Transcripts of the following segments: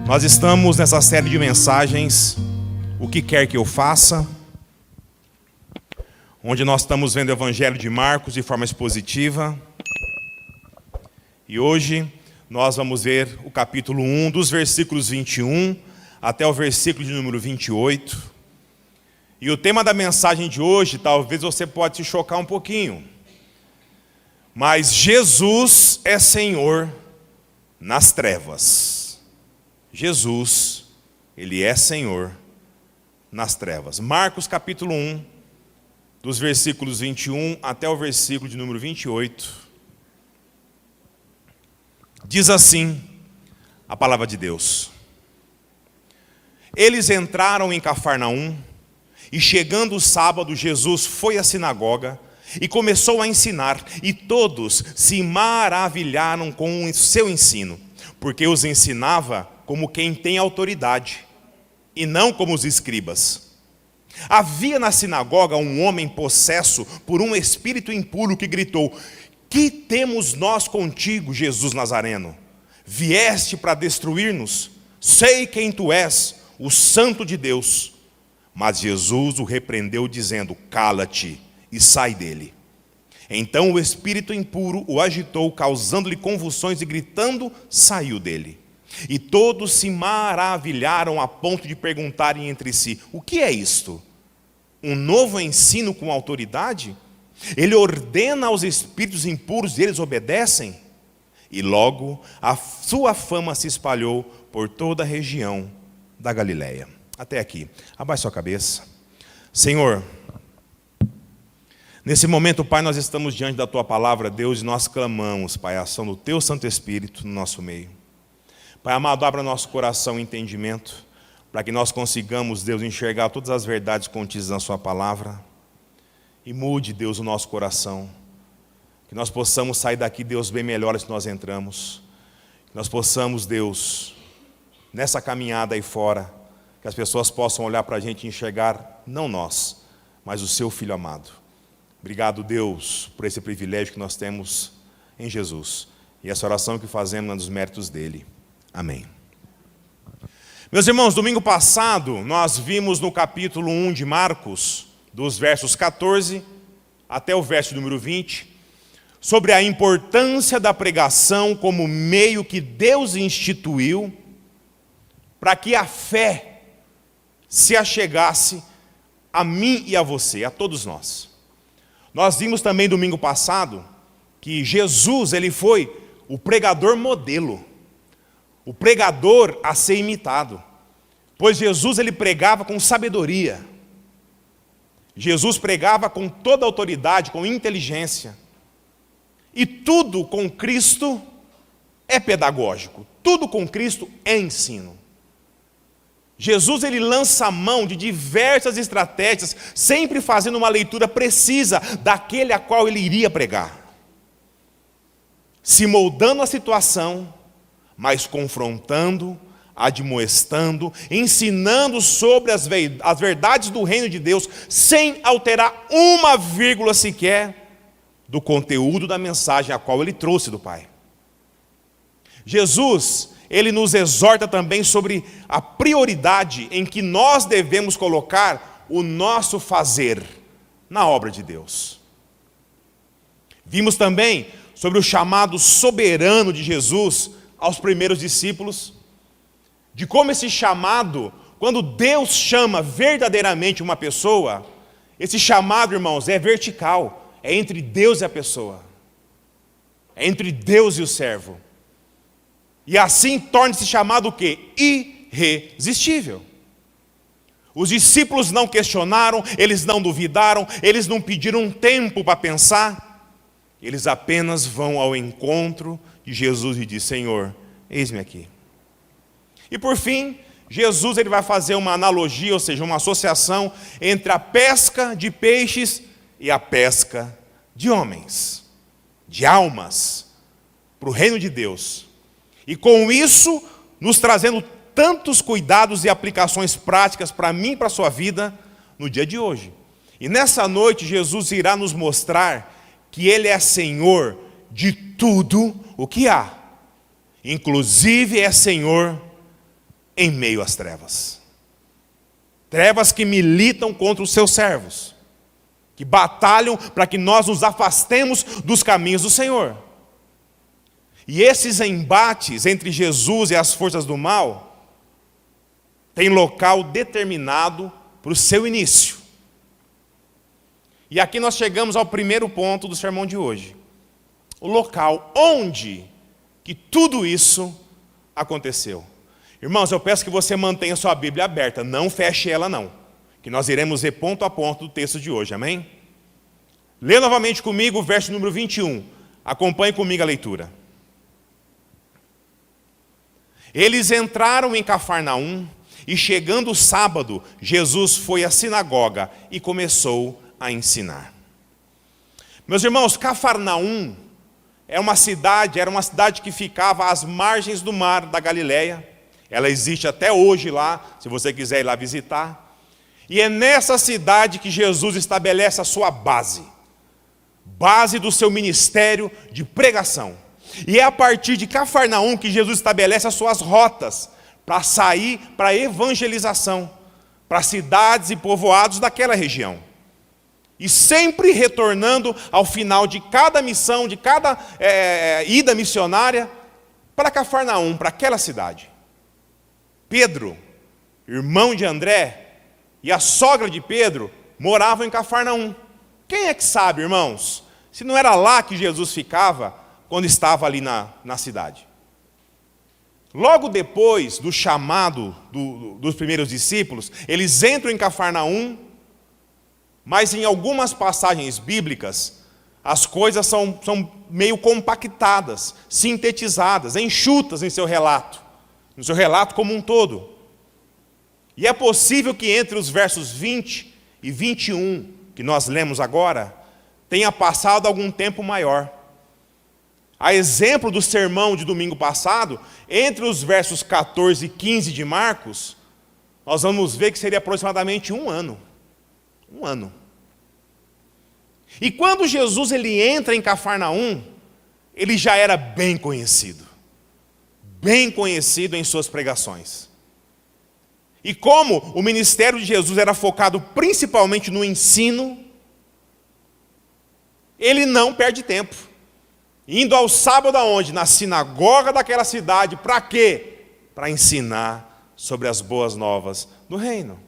Nós estamos nessa série de mensagens, O que quer que eu faça, onde nós estamos vendo o Evangelho de Marcos de forma expositiva. E hoje nós vamos ver o capítulo 1, dos versículos 21 até o versículo de número 28. E o tema da mensagem de hoje, talvez você pode se chocar um pouquinho, mas Jesus é Senhor nas trevas. Jesus, Ele é Senhor nas trevas. Marcos capítulo 1, dos versículos 21 até o versículo de número 28. Diz assim a palavra de Deus. Eles entraram em Cafarnaum, e chegando o sábado, Jesus foi à sinagoga e começou a ensinar, e todos se maravilharam com o seu ensino, porque os ensinava como quem tem autoridade, e não como os escribas. Havia na sinagoga um homem possesso por um espírito impuro que gritou: "Que temos nós contigo, Jesus Nazareno? Vieste para destruir-nos? Sei quem tu és, o Santo de Deus." Mas Jesus o repreendeu, dizendo: "Cala-te e sai dele." Então o espírito impuro o agitou, causando-lhe convulsões, e gritando, saiu dele. E todos se maravilharam a ponto de perguntarem entre si: "O que é isto? Um novo ensino com autoridade? Ele ordena aos espíritos impuros e eles obedecem?" E logo a sua fama se espalhou por toda a região da Galileia. Até aqui. Abaixe sua cabeça. Senhor, nesse momento, Pai, nós estamos diante da Tua palavra, Deus, e nós clamamos, Pai, a ação do Teu Santo Espírito no nosso meio. Pai amado, abra nosso coração e entendimento, para que nós consigamos, Deus, enxergar todas as verdades contidas na Sua palavra. E mude, Deus, o nosso coração. Que nós possamos sair daqui, Deus, bem melhores que nós entramos. Que nós possamos, Deus, nessa caminhada aí fora, que as pessoas possam olhar para a gente e enxergar, não nós, mas o Seu Filho amado. Obrigado, Deus, por esse privilégio que nós temos em Jesus. E essa oração que fazemos nos méritos dEle. Amém. Meus irmãos, domingo passado, nós vimos no capítulo 1 de Marcos, dos versos 14 até o verso número 20, sobre a importância da pregação como meio que Deus instituiu para que a fé se achegasse a mim e a você, a todos nós. Nós vimos também domingo passado que Jesus, ele foi o pregador modelo, o pregador a ser imitado, pois Jesus, ele pregava com sabedoria. Jesus pregava com toda autoridade, com inteligência. E tudo com Cristo é pedagógico, tudo com Cristo é ensino. Jesus, ele lança a mão de diversas estratégias, sempre fazendo uma leitura precisa daquele a qual ele iria pregar. Se moldando a situação, mas confrontando, admoestando, ensinando sobre as verdades do reino de Deus, sem alterar uma vírgula sequer do conteúdo da mensagem a qual ele trouxe do Pai. Jesus, ele nos exorta também sobre a prioridade em que nós devemos colocar o nosso fazer na obra de Deus. Vimos também sobre o chamado soberano de Jesus aos primeiros discípulos, de como esse chamado, quando Deus chama verdadeiramente uma pessoa, esse chamado, irmãos, é vertical, é entre Deus e a pessoa, é entre Deus e o servo. E assim torna-se chamado o quê? Irresistível. Os discípulos não questionaram, eles não duvidaram, eles não pediram um tempo para pensar. Eles apenas vão ao encontro de Jesus e dizem: "Senhor, eis-me aqui." E por fim, Jesus, ele vai fazer uma analogia, ou seja, uma associação entre a pesca de peixes e a pesca de homens, de almas, para o reino de Deus. E com isso, nos trazendo tantos cuidados e aplicações práticas para mim e para a sua vida no dia de hoje. E nessa noite, Jesus irá nos mostrar que Ele é Senhor de tudo o que há. Inclusive é Senhor em meio às trevas. Trevas que militam contra os seus servos, que batalham para que nós nos afastemos dos caminhos do Senhor. E esses embates entre Jesus e as forças do mal têm local determinado para o seu início. E aqui nós chegamos ao primeiro ponto do sermão de hoje. O local onde que tudo isso aconteceu. Irmãos, eu peço que você mantenha sua Bíblia aberta, não feche ela não, que nós iremos ver ponto a ponto do texto de hoje, amém? Lê novamente comigo o verso número 21, acompanhe comigo a leitura. Eles entraram em Cafarnaum, e chegando o sábado, Jesus foi à sinagoga e começou a ensinar. Meus irmãos, Cafarnaum era uma cidade que ficava às margens do mar da Galileia. Ela existe até hoje lá, se você quiser ir lá visitar. E é nessa cidade que Jesus estabelece a sua base do seu ministério de pregação. E é a partir de Cafarnaum que Jesus estabelece as suas rotas para sair para a evangelização, para cidades e povoados daquela região. E sempre retornando ao final de cada missão, de cada ida missionária, para Cafarnaum, para aquela cidade. Pedro, irmão de André, e a sogra de Pedro moravam em Cafarnaum. Quem é que sabe, irmãos, se não era lá que Jesus ficava quando estava ali na cidade? Logo depois do chamado dos primeiros discípulos, eles entram em Cafarnaum, mas em algumas passagens bíblicas, as coisas são meio compactadas, sintetizadas, enxutas em seu relato, no seu relato como um todo. E é possível que entre os versos 20 e 21, que nós lemos agora, tenha passado algum tempo maior. A exemplo do sermão de domingo passado, entre os versos 14 e 15 de Marcos, nós vamos ver que seria aproximadamente um ano. Um ano. E quando Jesus ele entra em Cafarnaum, ele já era bem conhecido em suas pregações. E como o ministério de Jesus era focado principalmente no ensino, ele não perde tempo. Indo ao sábado aonde? Na sinagoga daquela cidade, para quê? Para ensinar sobre as boas novas do reino.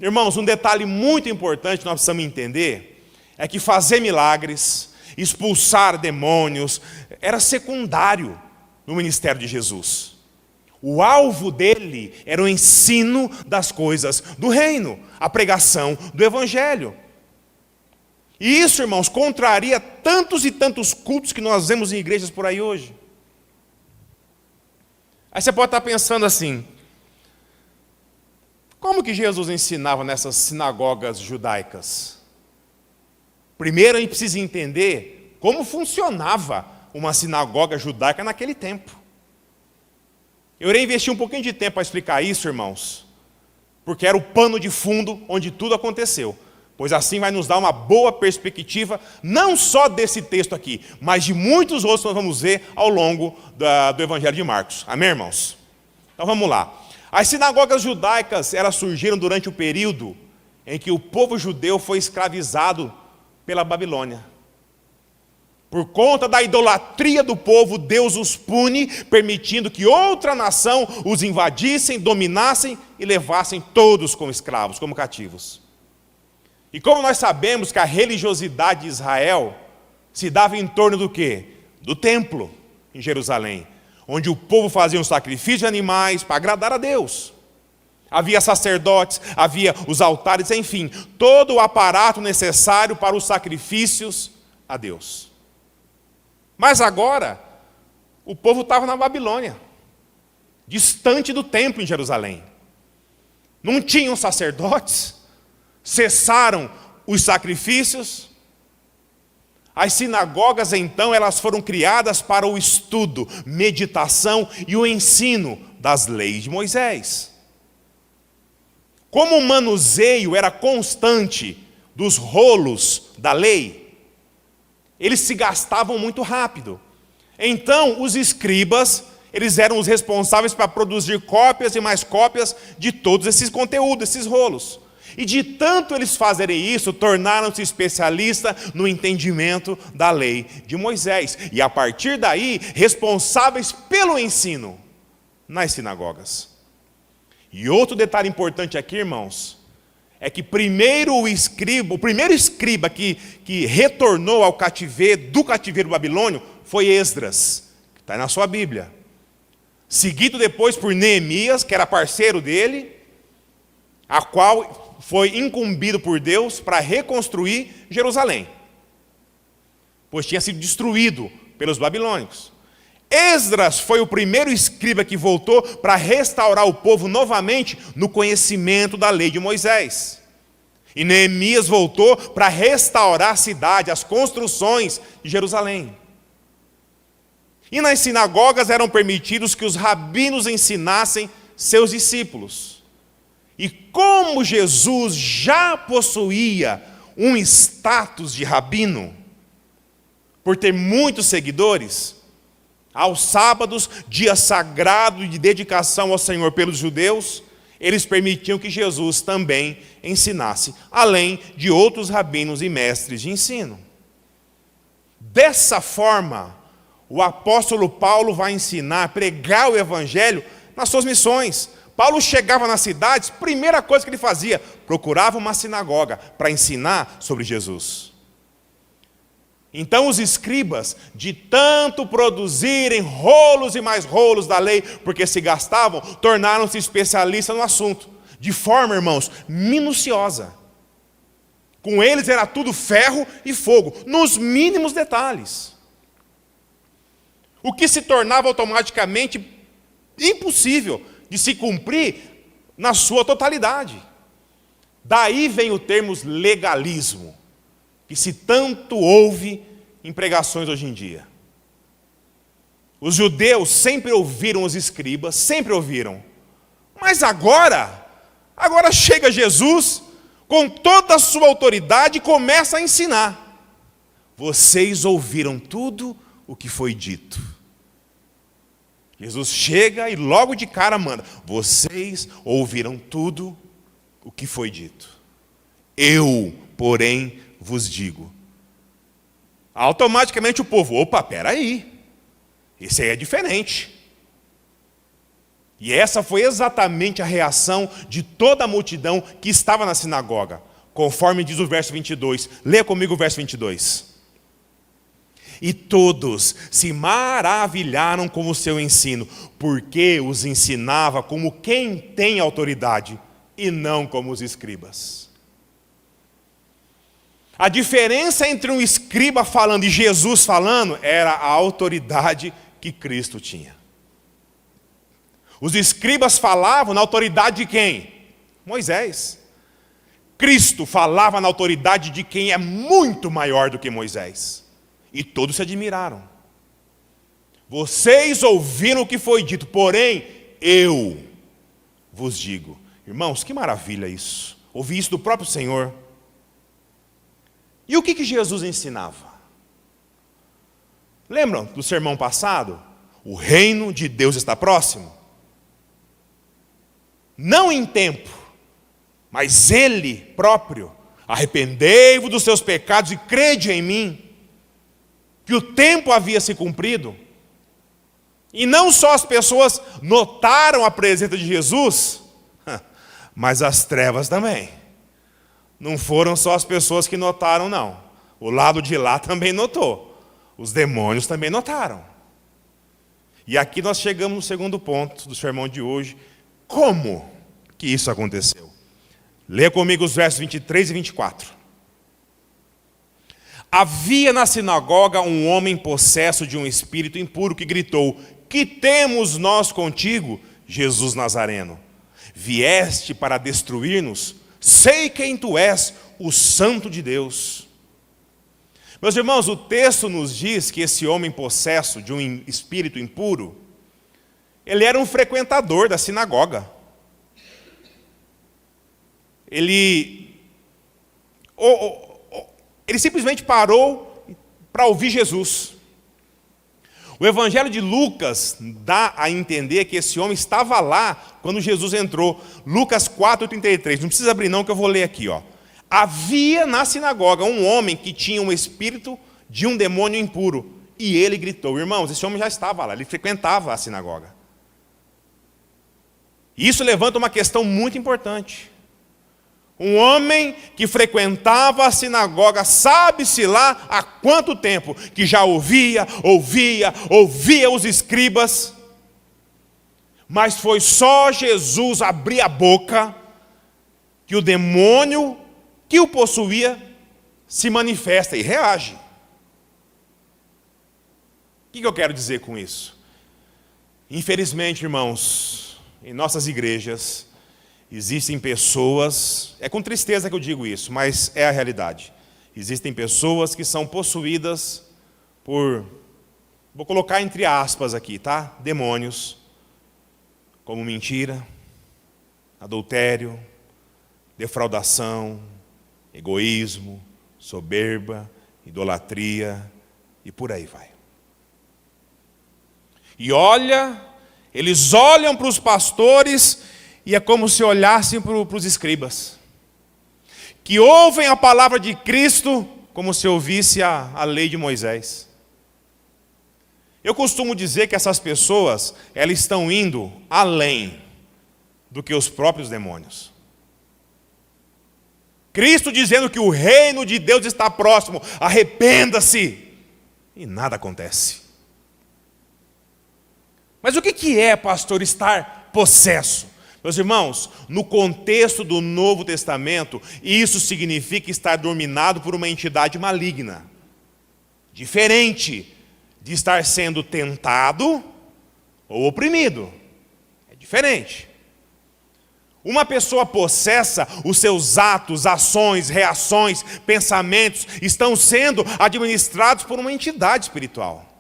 Irmãos, um detalhe muito importante que nós precisamos entender é que fazer milagres, expulsar demônios, era secundário no ministério de Jesus. O alvo dele era o ensino das coisas do reino, a pregação do evangelho. E isso, irmãos, contraria tantos e tantos cultos que nós vemos em igrejas por aí hoje. Aí você pode estar pensando assim, como que Jesus ensinava nessas sinagogas judaicas? Primeiro a gente precisa entender como funcionava uma sinagoga judaica naquele tempo. Eu irei investir um pouquinho de tempo para explicar isso, irmãos, porque era o pano de fundo onde tudo aconteceu. Pois assim vai nos dar uma boa perspectiva, não só desse texto aqui, mas de muitos outros que nós vamos ver ao longo do Evangelho de Marcos. Amém, irmãos? Então vamos lá. As sinagogas judaicas, elas surgiram durante o período em que o povo judeu foi escravizado pela Babilônia. Por conta da idolatria do povo, Deus os pune, permitindo que outra nação os invadissem, dominassem e levassem todos como escravos, como cativos. E como nós sabemos que a religiosidade de Israel se dava em torno do quê? Do templo em Jerusalém, onde o povo fazia um sacrifício de animais para agradar a Deus. Havia sacerdotes, havia os altares, enfim, todo o aparato necessário para os sacrifícios a Deus. Mas agora, o povo estava na Babilônia, distante do templo em Jerusalém. Não tinham sacerdotes, cessaram os sacrifícios. As sinagogas, então, elas foram criadas para o estudo, meditação e o ensino das leis de Moisés. Como o manuseio era constante dos rolos da lei, eles se gastavam muito rápido. Então, os escribas, eles eram os responsáveis para produzir cópias e mais cópias de todos esses conteúdos, esses rolos. E de tanto eles fazerem isso, tornaram-se especialistas no entendimento da lei de Moisés. E a partir daí, responsáveis pelo ensino nas sinagogas. E outro detalhe importante aqui, irmãos, é que o primeiro escriba que retornou ao cativeiro, do cativeiro babilônio, foi Esdras, que está na sua Bíblia. Seguido depois por Neemias, que era parceiro dele, a qual foi incumbido por Deus para reconstruir Jerusalém, pois tinha sido destruído pelos babilônicos. Esdras foi o primeiro escriba que voltou para restaurar o povo novamente no conhecimento da lei de Moisés. E Neemias voltou para restaurar a cidade, as construções de Jerusalém. E nas sinagogas eram permitidos que os rabinos ensinassem seus discípulos. E como Jesus já possuía um status de rabino, por ter muitos seguidores, aos sábados, dia sagrado de dedicação ao Senhor pelos judeus, eles permitiam que Jesus também ensinasse, além de outros rabinos e mestres de ensino. Dessa forma, o apóstolo Paulo vai ensinar, pregar o evangelho nas suas missões. Paulo chegava nas cidades, primeira coisa que ele fazia, procurava uma sinagoga para ensinar sobre Jesus. Então os escribas, de tanto produzirem rolos e mais rolos da lei, porque se gastavam, tornaram-se especialistas no assunto, de forma, irmãos, minuciosa. Com eles era tudo ferro e fogo, nos mínimos detalhes. O que se tornava automaticamente impossível de se cumprir na sua totalidade. Daí vem o termo legalismo, que se tanto ouve em pregações hoje em dia. Os judeus sempre ouviram os escribas, sempre ouviram. Mas agora chega Jesus, com toda a sua autoridade, e começa a ensinar. Vocês ouviram tudo o que foi dito. Jesus chega e logo de cara manda: vocês ouviram tudo o que foi dito. Eu, porém, vos digo. Automaticamente o povo: opa, peraí, esse aí é diferente. E essa foi exatamente a reação de toda a multidão que estava na sinagoga, conforme diz o verso 22. Leia comigo o verso 22. E todos se maravilharam com o seu ensino, porque os ensinava como quem tem autoridade, e não como os escribas. A diferença entre um escriba falando e Jesus falando era a autoridade que Cristo tinha. Os escribas falavam na autoridade de quem? Moisés. Cristo falava na autoridade de quem é muito maior do que Moisés. E todos se admiraram. Vocês ouviram o que foi dito, porém, eu vos digo. Irmãos, que maravilha isso. Ouvi isso do próprio Senhor. E o que Jesus ensinava? Lembram do sermão passado? O reino de Deus está próximo. Não em tempo, mas Ele próprio. Arrependei-vos dos seus pecados e crede em mim. Que o tempo havia se cumprido. E não só as pessoas notaram a presença de Jesus, mas as trevas também. Não foram só as pessoas que notaram, não. O lado de lá também notou. Os demônios também notaram. E aqui nós chegamos no segundo ponto do sermão de hoje. Como que isso aconteceu? Leia comigo os versos 23 e 24. Havia na sinagoga um homem possesso de um espírito impuro que gritou: que temos nós contigo, Jesus Nazareno? Vieste para destruir-nos? Sei quem tu és, o Santo de Deus. Meus irmãos, o texto nos diz que esse homem possesso de um espírito impuro, ele era um frequentador da sinagoga. Ele simplesmente parou para ouvir Jesus. O Evangelho de Lucas dá a entender que esse homem estava lá quando Jesus entrou. Lucas 4:33. Não precisa abrir não, que eu vou ler aqui. Havia na sinagoga um homem que tinha um espírito de um demônio impuro. E ele gritou. Irmãos, esse homem já estava lá, ele frequentava a sinagoga. Isso levanta uma questão muito importante. Um homem que frequentava a sinagoga, sabe-se lá há quanto tempo, que já ouvia os escribas, mas foi só Jesus abrir a boca que o demônio que o possuía se manifesta e reage. O que eu quero dizer com isso? Infelizmente, irmãos, em nossas igrejas, existem pessoas, é com tristeza que eu digo isso, mas é a realidade. Existem pessoas que são possuídas por, vou colocar entre aspas aqui, tá? Demônios, como mentira, adultério, defraudação, egoísmo, soberba, idolatria e por aí vai. E eles olham para os pastores e é como se olhassem para os escribas, que ouvem a palavra de Cristo como se ouvisse a lei de Moisés. Eu costumo dizer que essas pessoas, elas estão indo além do que os próprios demônios. Cristo dizendo que o reino de Deus está próximo, arrependa-se, e nada acontece. Mas o que é, pastor, estar possesso? Meus irmãos, no contexto do Novo Testamento, isso significa estar dominado por uma entidade maligna. Diferente de estar sendo tentado ou oprimido. É diferente. Uma pessoa possessa, os seus atos, ações, reações, pensamentos estão sendo administrados por uma entidade espiritual.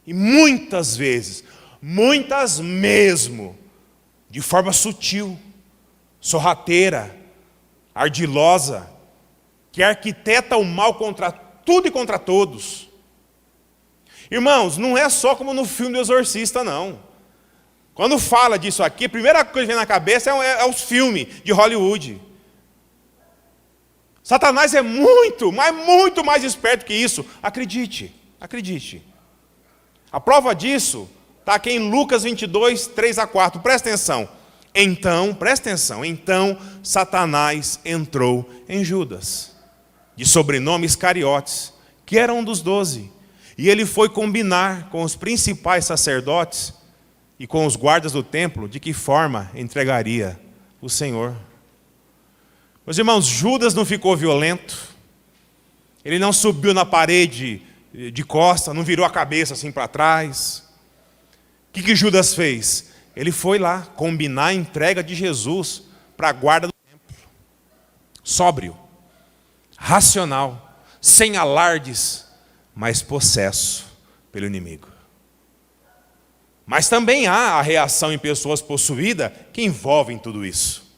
E muitas vezes, muitas mesmo, de forma sutil, sorrateira, ardilosa, que arquiteta o mal contra tudo e contra todos. Irmãos, não é só como no filme do Exorcista, não. Quando fala disso aqui, a primeira coisa que vem na cabeça é os filmes de Hollywood. Satanás é muito, mas muito mais esperto que isso. Acredite, acredite. A prova disso está aqui em Lucas 22, 3-4. Presta atenção. Presta atenção. Então, Satanás entrou em Judas, de sobrenome Iscariotes, que era um dos 12. E ele foi combinar com os principais sacerdotes e com os guardas do templo de que forma entregaria o Senhor. Meus irmãos, Judas não ficou violento. Ele não subiu na parede de costa, não virou a cabeça assim para trás. O que Judas fez? Ele foi lá combinar a entrega de Jesus para a guarda do templo. Sóbrio, racional, sem alardes, mas possesso pelo inimigo. Mas também há a reação em pessoas possuídas que envolvem tudo isso.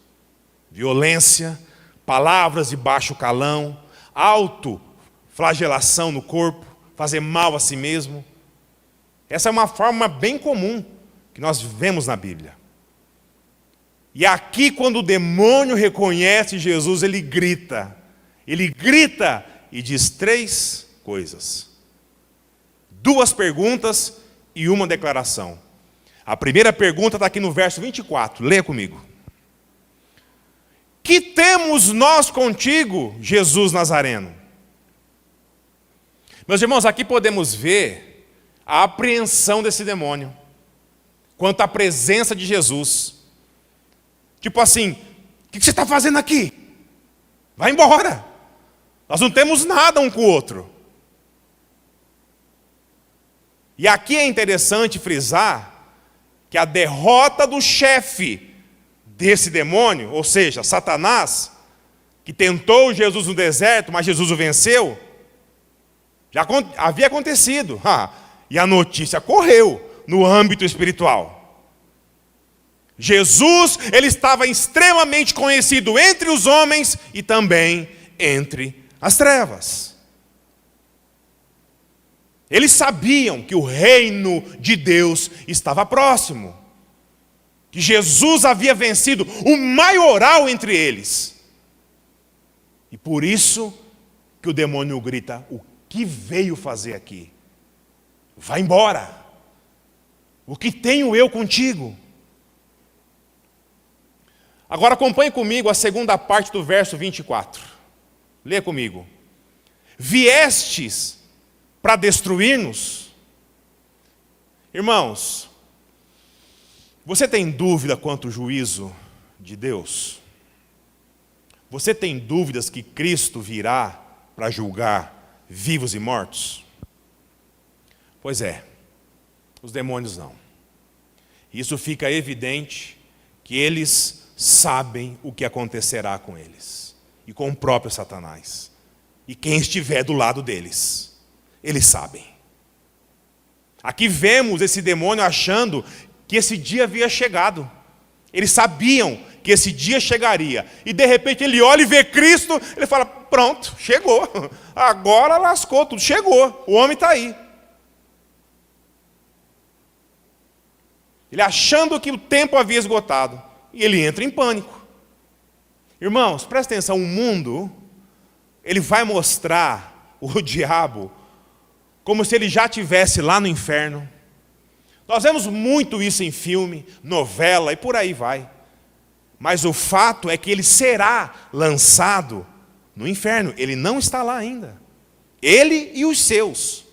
Violência, palavras de baixo calão, autoflagelação no corpo, fazer mal a si mesmo. Essa é uma forma bem comum que nós vemos na Bíblia. E aqui, quando o demônio reconhece Jesus, ele grita. Ele grita e diz 3 coisas. 2 perguntas e uma declaração. A primeira pergunta está aqui no verso 24. Leia comigo. Que temos nós contigo, Jesus Nazareno? Meus irmãos, aqui podemos ver a apreensão desse demônio quanto à presença de Jesus. Tipo assim, o que você está fazendo aqui? Vai embora. Nós não temos nada um com o outro. E aqui é interessante frisar que a derrota do chefe desse demônio, ou seja, Satanás, que tentou Jesus no deserto, mas Jesus o venceu, já havia acontecido. E a notícia correu no âmbito espiritual. Jesus, ele estava extremamente conhecido entre os homens e também entre as trevas. Eles sabiam que o reino de Deus estava próximo, que Jesus havia vencido o maioral entre eles. E por isso que o demônio grita: o que veio fazer aqui? Vai embora. O que tenho eu contigo? Agora acompanhe comigo a segunda parte do verso 24. Leia comigo. Viestes para destruir-nos? Irmãos, você tem dúvida quanto ao juízo de Deus? Você tem dúvidas que Cristo virá para julgar vivos e mortos? Pois é, os demônios não. Isso fica evidente que eles sabem o que acontecerá com eles e com o próprio Satanás e quem estiver do lado deles. Eles sabem. Aqui vemos esse demônio achando que esse dia havia chegado. Eles sabiam que esse dia chegaria. E de repente ele olha e vê Cristo, ele fala: pronto, chegou. Agora lascou tudo, chegou. O homem está aí. Ele achando que o tempo havia esgotado. E ele entra em pânico. Irmãos, presta atenção, o mundo, ele vai mostrar o diabo como se ele já estivesse lá no inferno. Nós vemos muito isso em filme, novela e por aí vai. Mas o fato é que ele será lançado no inferno. Ele não está lá ainda. Ele e os seus.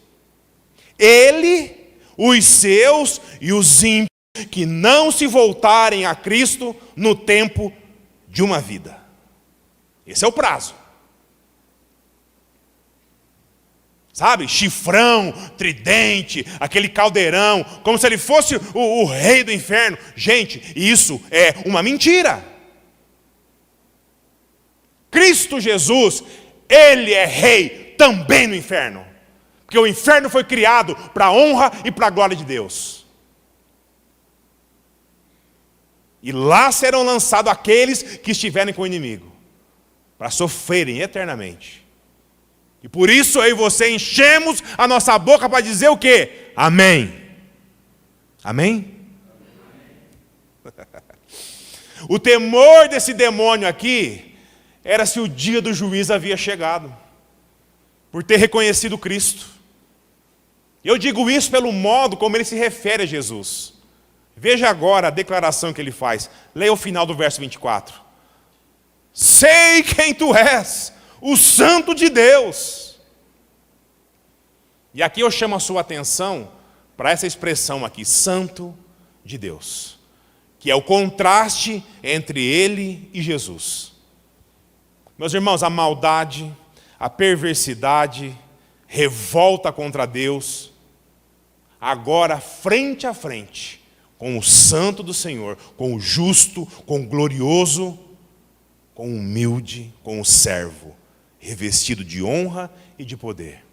Ele, os seus e os ímpios que não se voltarem a Cristo no tempo de uma vida. Esse é o prazo. Sabe, chifrão, tridente, aquele caldeirão, como se ele fosse o rei do inferno. Gente, isso é uma mentira. Cristo Jesus, Ele é rei também no inferno. Porque o inferno foi criado para a honra e para a glória de Deus. E lá serão lançados aqueles que estiverem com o inimigo, para sofrerem eternamente. E por isso eu e você enchemos a nossa boca para dizer o quê? Amém. Amém? O temor desse demônio aqui era se o dia do juízo havia chegado, por ter reconhecido Cristo. Eu digo isso pelo modo como ele se refere a Jesus. Veja agora a declaração que ele faz. Leia o final do verso 24. Sei quem tu és, o Santo de Deus. E aqui eu chamo a sua atenção para essa expressão aqui, Santo de Deus, que é o contraste entre ele e Jesus. Meus irmãos, a maldade, a perversidade, revolta contra Deus, agora frente a frente, com o santo do Senhor, com o justo, com o glorioso, com o humilde, com o servo, revestido de honra e de poder.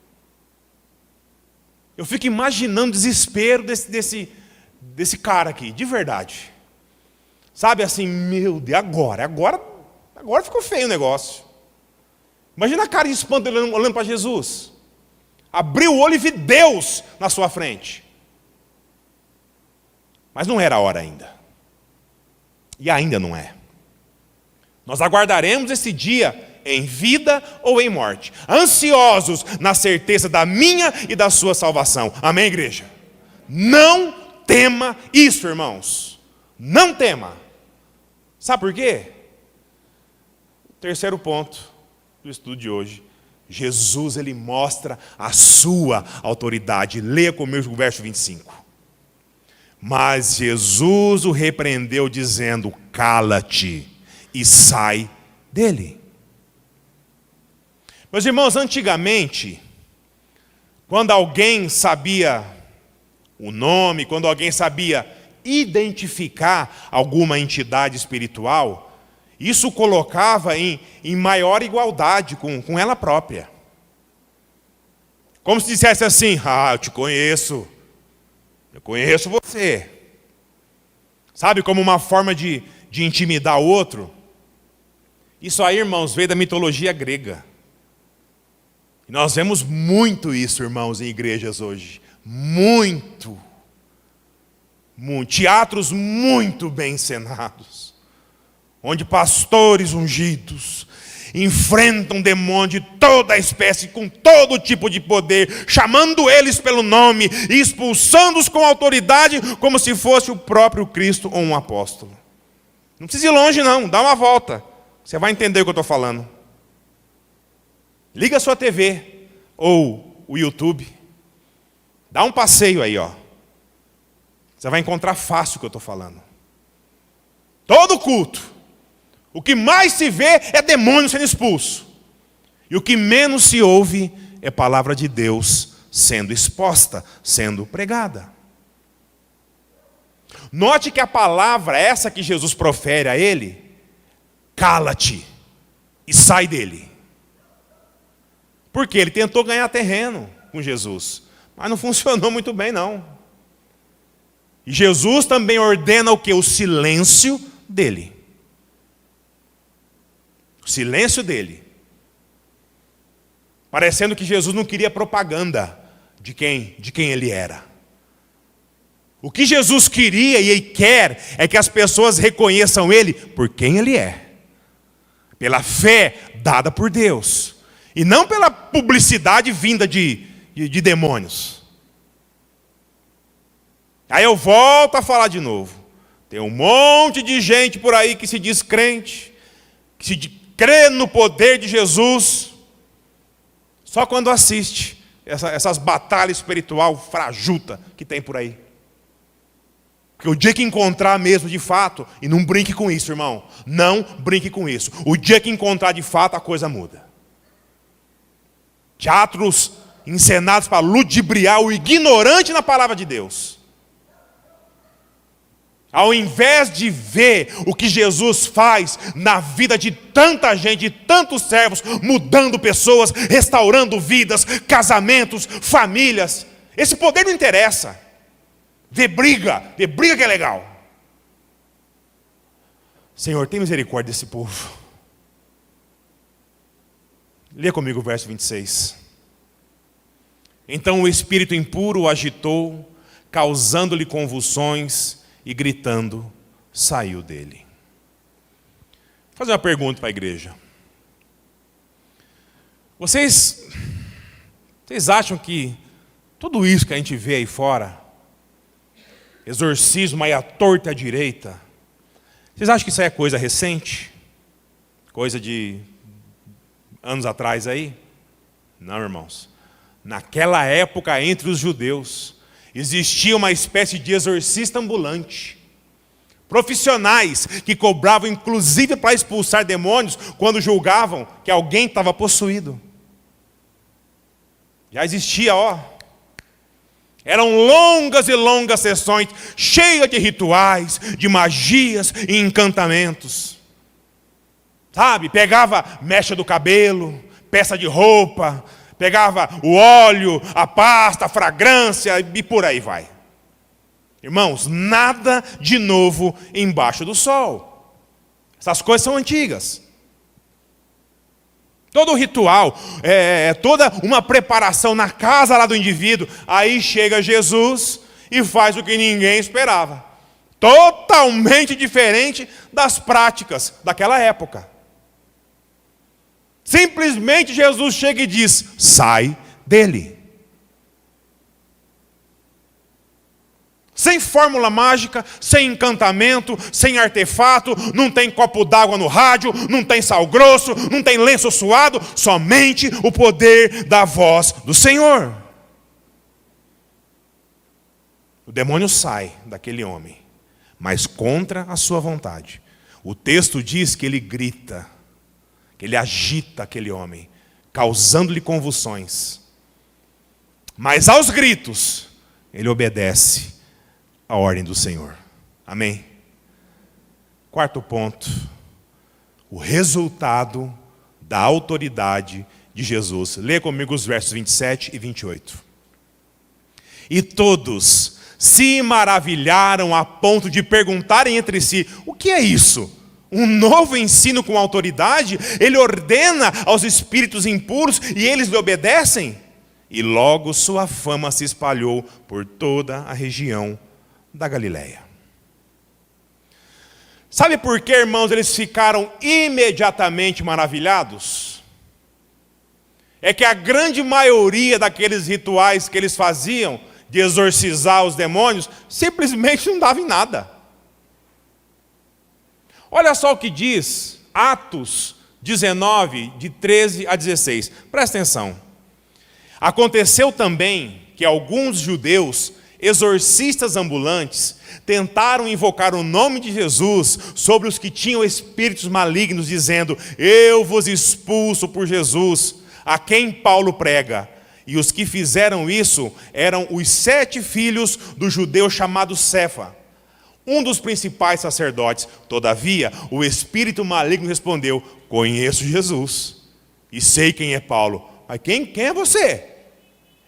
Eu fico imaginando o desespero desse cara aqui, de verdade. Sabe assim, meu Deus, agora ficou feio o negócio. Imagina a cara de espanto olhando para Jesus. Abriu o olho e viu Deus na sua frente. Mas não era a hora ainda. E ainda não é. Nós aguardaremos esse dia em vida ou em morte, ansiosos na certeza da minha e da sua salvação. Amém, igreja? Não tema isso, irmãos. Não tema. Sabe por quê? Terceiro ponto do estudo de hoje. Jesus, ele mostra a sua autoridade. Leia comigo o verso 25. Mas Jesus o repreendeu dizendo: cala-te e sai dele. Meus irmãos, antigamente, quando alguém sabia o nome, quando alguém sabia identificar alguma entidade espiritual, isso o colocava em maior igualdade com ela própria. Como se dissesse assim: eu te conheço, eu conheço você. Sabe, como uma forma de intimidar o outro. Isso aí, irmãos, veio da mitologia grega. Nós vemos muito isso, irmãos, em igrejas hoje. Muito. Teatros muito bem encenados, onde pastores ungidos enfrentam demônios de toda a espécie, com todo tipo de poder, chamando eles pelo nome e expulsando-os com autoridade, como se fosse o próprio Cristo ou um apóstolo. Não precisa ir longe não, dá uma volta, você vai entender o que eu estou falando. Liga a sua TV ou o YouTube, dá um passeio aí, ó. Você vai encontrar fácil o que eu estou falando. Todo culto, o que mais se vê é demônio sendo expulso. E o que menos se ouve é a palavra de Deus sendo exposta, sendo pregada. Note que a palavra, essa que Jesus profere a ele, cala-te e sai dele. Porque ele tentou ganhar terreno com Jesus, mas não funcionou muito bem não. E Jesus também ordena o quê? O silêncio dele. O silêncio dele. Parecendo que Jesus não queria propaganda de quem ele era. O que Jesus queria e quer é que as pessoas reconheçam ele por quem ele é. Pela fé dada por Deus. E não pela publicidade vinda de demônios. Aí eu volto a falar de novo. Tem um monte de gente por aí que se diz crente, que se crê no poder de Jesus, só quando assiste essas batalhas espiritual frajuta que tem por aí. Porque o dia que encontrar mesmo de fato, e não brinque com isso, irmão, não brinque com isso. O dia que encontrar de fato, a coisa muda. Teatros encenados para ludibriar o ignorante na palavra de Deus. Ao invés de ver o que Jesus faz na vida de tanta gente, de tantos servos, mudando pessoas, restaurando vidas, casamentos, famílias, esse poder não interessa. Vê briga que é legal. Senhor, tem misericórdia desse povo. Lê comigo o verso 26. Então o espírito impuro o agitou, causando-lhe convulsões, e gritando, saiu dele. Vou fazer uma pergunta para a igreja. Vocês acham que tudo isso que a gente vê aí fora, exorcismo aí à torta e à direita, vocês acham que isso aí é coisa recente? Coisa de anos atrás aí? Não, irmãos. Naquela época, entre os judeus, existia uma espécie de exorcista ambulante. Profissionais que cobravam inclusive para expulsar demônios quando julgavam que alguém estava possuído. Já existia, ó. Eram longas e longas sessões, cheias de rituais, de magias e encantamentos. Sabe, pegava mecha do cabelo, peça de roupa, pegava o óleo, a pasta, a fragrância e por aí vai. Irmãos, nada de novo embaixo do sol. Essas coisas são antigas. Todo o ritual, toda uma preparação na casa lá do indivíduo. Aí chega Jesus e faz o que ninguém esperava. Totalmente diferente das práticas daquela época. Simplesmente Jesus chega e diz, sai dele. Sem fórmula mágica, sem encantamento, sem artefato, não tem copo d'água no rádio, não tem sal grosso, não tem lenço suado, somente o poder da voz do Senhor. O demônio sai daquele homem, mas contra a sua vontade. O texto diz que ele grita, que ele agita aquele homem, causando-lhe convulsões. Mas aos gritos, ele obedece a ordem do Senhor. Amém? Quarto ponto. O resultado da autoridade de Jesus. Lê comigo os versos 27 e 28. E todos se maravilharam a ponto de perguntarem entre si, o que é isso? um novo ensino com autoridade, ele ordena aos espíritos impuros e eles lhe obedecem. E logo sua fama se espalhou por toda a região da Galileia. Sabe por que, irmãos, eles ficaram imediatamente maravilhados? É que a grande maioria daqueles rituais que eles faziam de exorcizar os demônios simplesmente não dava em nada. Olha só o que diz Atos 19, de 13 a 16. Presta atenção. Aconteceu também que alguns judeus, exorcistas ambulantes, tentaram invocar o nome de Jesus sobre os que tinham espíritos malignos, dizendo: eu vos expulso por Jesus, a quem Paulo prega. E os que fizeram isso eram os 7 filhos do judeu chamado Cefa, um dos principais sacerdotes. Todavia, o espírito maligno respondeu: conheço Jesus e sei quem é Paulo. Mas quem é você?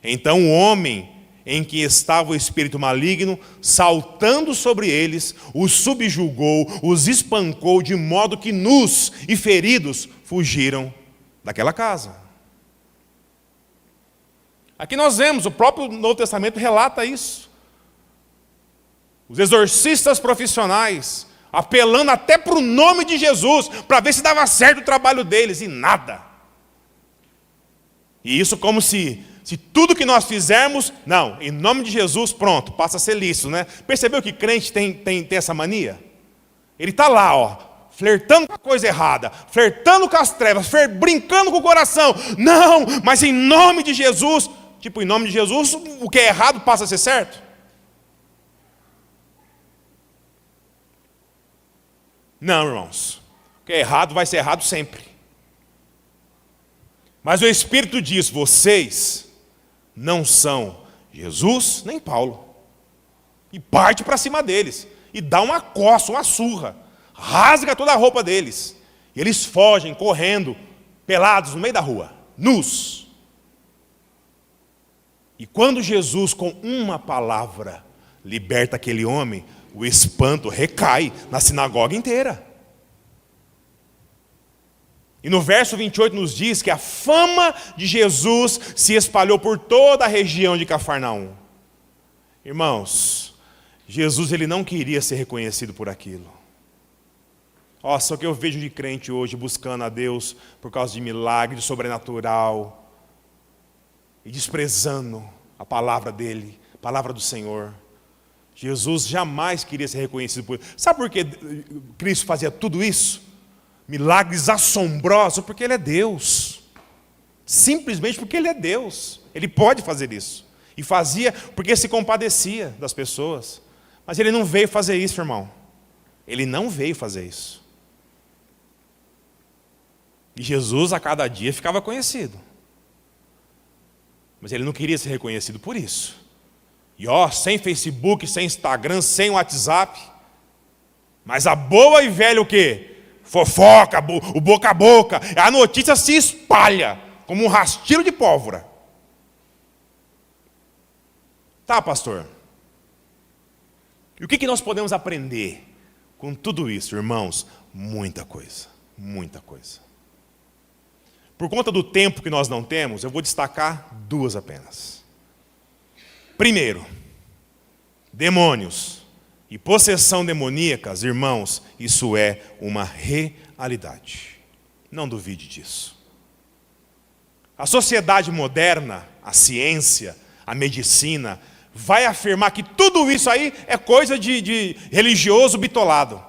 Então o homem em que estava o espírito maligno, saltando sobre eles, os subjugou, os espancou, de modo que nus e feridos fugiram daquela casa. Aqui nós vemos, o próprio Novo Testamento relata isso. Os exorcistas profissionais, apelando até para o nome de Jesus, para ver se dava certo o trabalho deles, e nada. E isso como se tudo que nós fizermos, não, em nome de Jesus, pronto, passa a ser lícito, né? Percebeu que crente tem essa mania? Ele está lá, ó, flertando com a coisa errada, flertando com as trevas, brincando com o coração. Não, mas em nome de Jesus, tipo, em nome de Jesus, o que é errado passa a ser certo? Não, irmãos, o que é errado vai ser errado sempre. Mas o Espírito diz: vocês não são Jesus nem Paulo. E parte para cima deles, e dá uma coça, uma surra, rasga toda a roupa deles. E eles fogem, correndo, pelados no meio da rua, nus. E quando Jesus, com uma palavra, liberta aquele homem, o espanto recai na sinagoga inteira. E no verso 28 nos diz que a fama de Jesus se espalhou por toda a região de Cafarnaum. Irmãos, Jesus ele não queria ser reconhecido por aquilo. Só que eu vejo de crente hoje buscando a Deus por causa de milagre, de sobrenatural, e desprezando a palavra dele, a palavra do Senhor. Jesus jamais queria ser reconhecido por... Sabe por que Cristo fazia tudo isso? Milagres assombrosos, porque Ele é Deus. Simplesmente porque Ele é Deus. Ele pode fazer isso. E fazia porque se compadecia das pessoas. Mas Ele não veio fazer isso, irmão. Ele não veio fazer isso. E Jesus a cada dia ficava conhecido. Mas Ele não queria ser reconhecido por isso. E sem Facebook, sem Instagram, sem WhatsApp. Mas a boa e velha o quê? Fofoca, o boca a boca. A notícia se espalha como um rastilho de pólvora. Tá, pastor? E o que nós podemos aprender com tudo isso, irmãos? Muita coisa, muita coisa. Por conta do tempo que nós não temos, eu vou destacar 2 apenas. Primeiro, demônios e possessão demoníacas, irmãos, isso é uma realidade. Não duvide disso. A sociedade moderna, a ciência, a medicina, vai afirmar que tudo isso aí é coisa de religioso bitolado.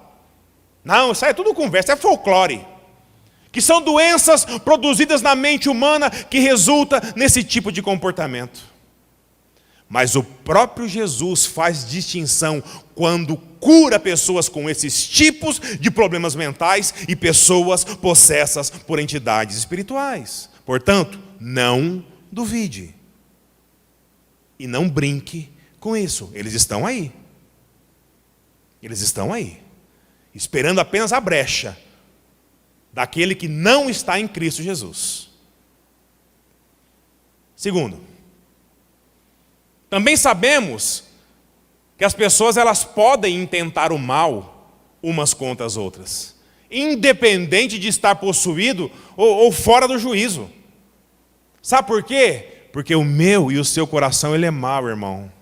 Não, isso aí é tudo conversa, é folclore. Que são doenças produzidas na mente humana que resulta nesse tipo de comportamento. Mas o próprio Jesus faz distinção quando cura pessoas com esses tipos de problemas mentais e pessoas possessas por entidades espirituais. Portanto, não duvide. E não brinque com isso. Eles estão aí. Eles estão aí. Esperando apenas a brecha daquele que não está em Cristo Jesus. Segundo, também sabemos que as pessoas elas podem intentar o mal umas contra as outras. independente de estar possuído ou fora do juízo. Sabe por quê? Porque o meu e o seu coração, ele é mau, irmão.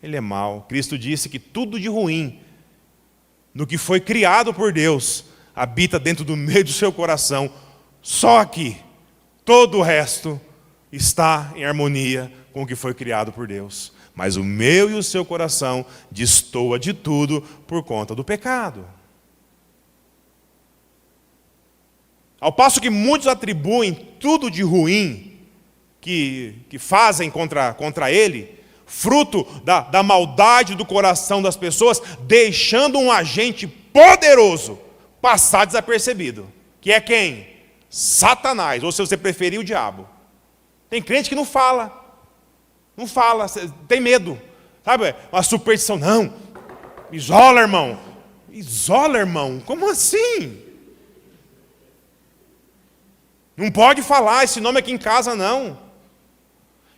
Ele é mau. Cristo disse que tudo de ruim, no que foi criado por Deus, habita dentro do meio do seu coração. Só aqui, todo o resto está em harmonia com o que foi criado por Deus. Mas o meu e o seu coração destoa de tudo por conta do pecado. Ao passo que muitos atribuem tudo de ruim que fazem contra ele, fruto da maldade do coração das pessoas, deixando um agente poderoso passar desapercebido. Que é quem? Satanás, ou se você preferir, o diabo. Tem crente que não fala, tem medo, sabe? Uma superstição, não, isola, irmão, como assim? Não pode falar esse nome aqui em casa, não.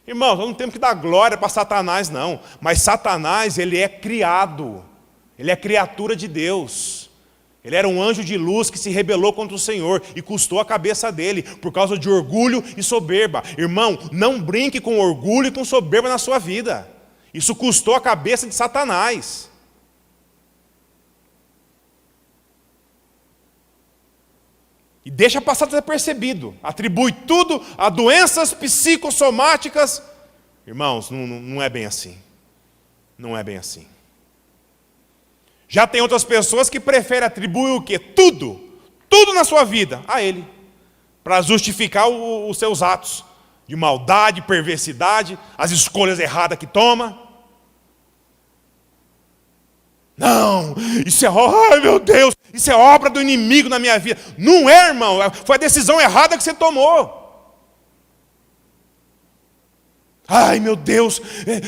Irmãos, nós não temos que dar glória para Satanás, não. Mas Satanás, ele é criado. Ele é criatura de Deus. Ele era um anjo de luz que se rebelou contra o Senhor e custou a cabeça dele por causa de orgulho e soberba. Irmão, não brinque com orgulho e com soberba na sua vida. Isso custou a cabeça de Satanás. E deixa passar desapercebido. Atribui tudo a doenças psicossomáticas. Irmãos, não é bem assim. Não é bem assim. Já tem outras pessoas que preferem atribuir o quê? Tudo na sua vida a ele. Para justificar os seus atos de maldade, perversidade, as escolhas erradas que toma. Não, isso é, ai meu Deus, isso é obra do inimigo na minha vida. Não é, irmão, foi a decisão errada que você tomou. Ai meu Deus,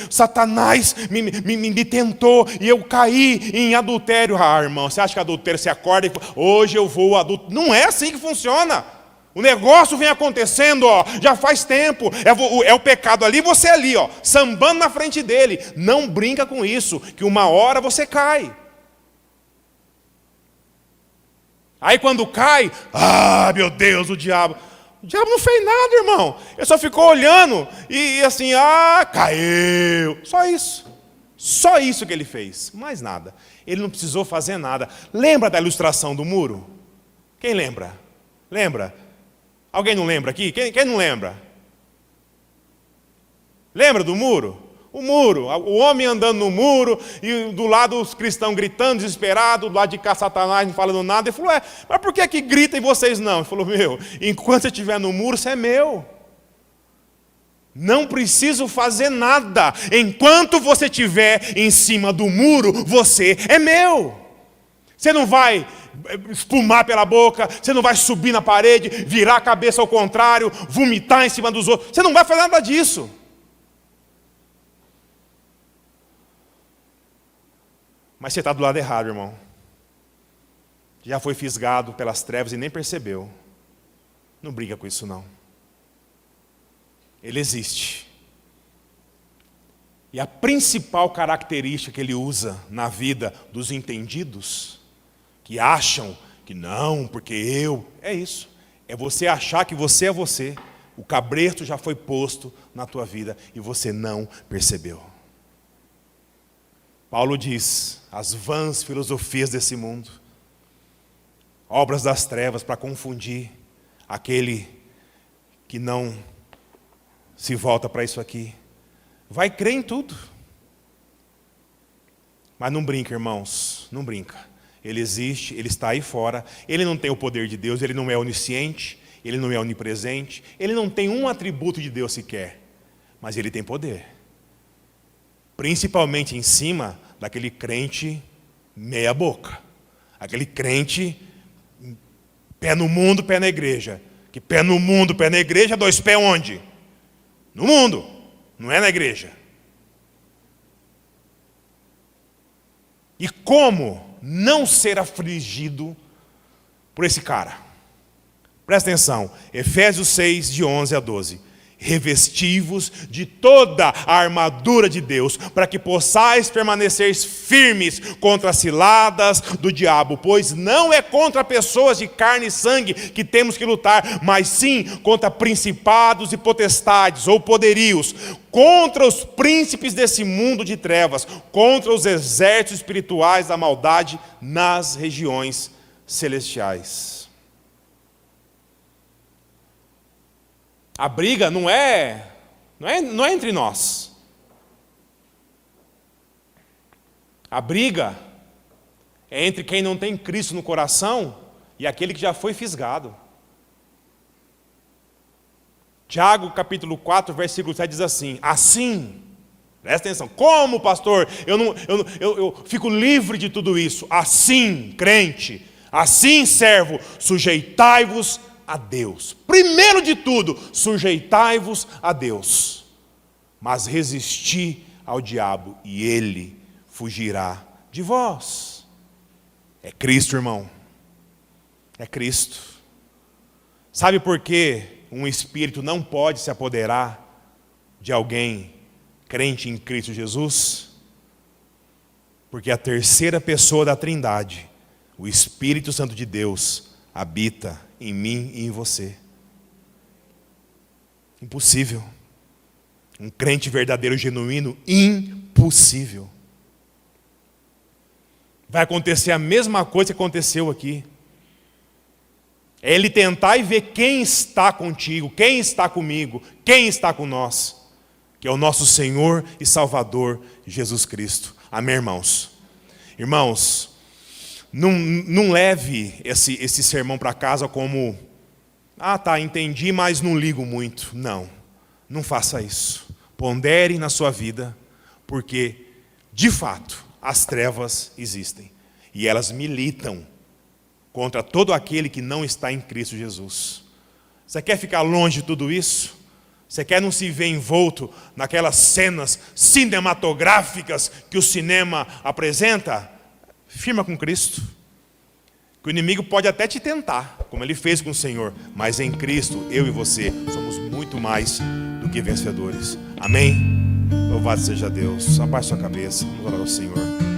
Satanás me tentou e eu caí em adultério. Ah, irmão, você acha que adultério você acorda e fala, hoje eu vou adultério? Não é assim que funciona. O negócio vem acontecendo, já faz tempo. É o pecado ali, você ali, sambando na frente dele. Não brinca com isso, que uma hora você cai. Aí quando cai, meu Deus, o diabo. O diabo não fez nada, irmão. Ele só ficou olhando e assim, caiu. Só isso. Só isso que ele fez, mais nada. Ele não precisou fazer nada. Lembra da ilustração do muro? Quem lembra? Lembra? Alguém não lembra aqui? Quem não lembra? Lembra do muro? O muro, o homem andando no muro, e do lado os cristãos gritando, desesperados, do lado de cá Satanás não falando nada. Ele falou, mas por que grita e vocês não? Ele falou, enquanto você estiver no muro, você é meu. Não preciso fazer nada. Enquanto você estiver em cima do muro, você é meu. Você não vai espumar pela boca, você não vai subir na parede, virar a cabeça ao contrário, vomitar em cima dos outros. Você não vai fazer nada disso. Mas você está do lado errado, irmão. Já foi fisgado pelas trevas e nem percebeu. Não briga com isso, não. Ele existe. E a principal característica que ele usa na vida dos entendidos, que acham que não, porque é isso. É você achar que você é você. O cabresto já foi posto na tua vida e você não percebeu. Paulo diz, as vãs filosofias desse mundo, obras das trevas para confundir aquele que não se volta para isso aqui. Vai crer em tudo. Mas não brinca, irmãos, não brinca. Ele existe, ele está aí fora, ele não tem o poder de Deus, ele não é onisciente, ele não é onipresente, ele não tem um atributo de Deus sequer, mas ele tem poder. Principalmente em cima daquele crente meia boca. Aquele crente pé no mundo, pé na igreja. Que pé no mundo, pé na igreja, dois pés onde? No mundo, não é na igreja. E como não ser afligido por esse cara? Presta atenção, Efésios 6, de 11 a 12. revesti-vos de toda a armadura de Deus, para que possais permanecer firmes contra as ciladas do diabo, pois não é contra pessoas de carne e sangue que temos que lutar, mas sim contra principados e potestades ou poderios, contra os príncipes desse mundo de trevas, contra os exércitos espirituais da maldade nas regiões celestiais. A briga não é entre nós. A briga é entre quem não tem Cristo no coração e aquele que já foi fisgado. Tiago, capítulo 4, versículo 7 diz assim: assim, presta atenção, como, pastor, eu fico livre de tudo isso? Assim, crente, assim, servo, sujeitai-vos a Deus. Primeiro de tudo, sujeitai-vos a Deus, mas resisti ao diabo e ele fugirá de vós. É Cristo, irmão. É Cristo. Sabe por que um espírito não pode se apoderar de alguém crente em Cristo Jesus? Porque a terceira pessoa da Trindade, o Espírito Santo de Deus, habita em mim e em você. Impossível. Um crente verdadeiro, genuíno, impossível. Vai acontecer a mesma coisa que aconteceu aqui. É ele tentar e ver quem está contigo, quem está comigo, quem está com nós, que é o nosso Senhor e Salvador Jesus Cristo. Amém, irmãos? Irmãos, não leve esse sermão para casa como, entendi, mas não ligo muito. Não faça isso. Pondere na sua vida, porque, de fato, as trevas existem. E elas militam contra todo aquele que não está em Cristo Jesus. Você quer ficar longe de tudo isso? Você quer não se ver envolto naquelas cenas cinematográficas que o cinema apresenta? Firma com Cristo. Que o inimigo pode até te tentar, como ele fez com o Senhor, mas em Cristo, eu e você, somos muito mais do que vencedores. Amém? Louvado seja Deus. Abaixe sua cabeça, vamos orar ao Senhor.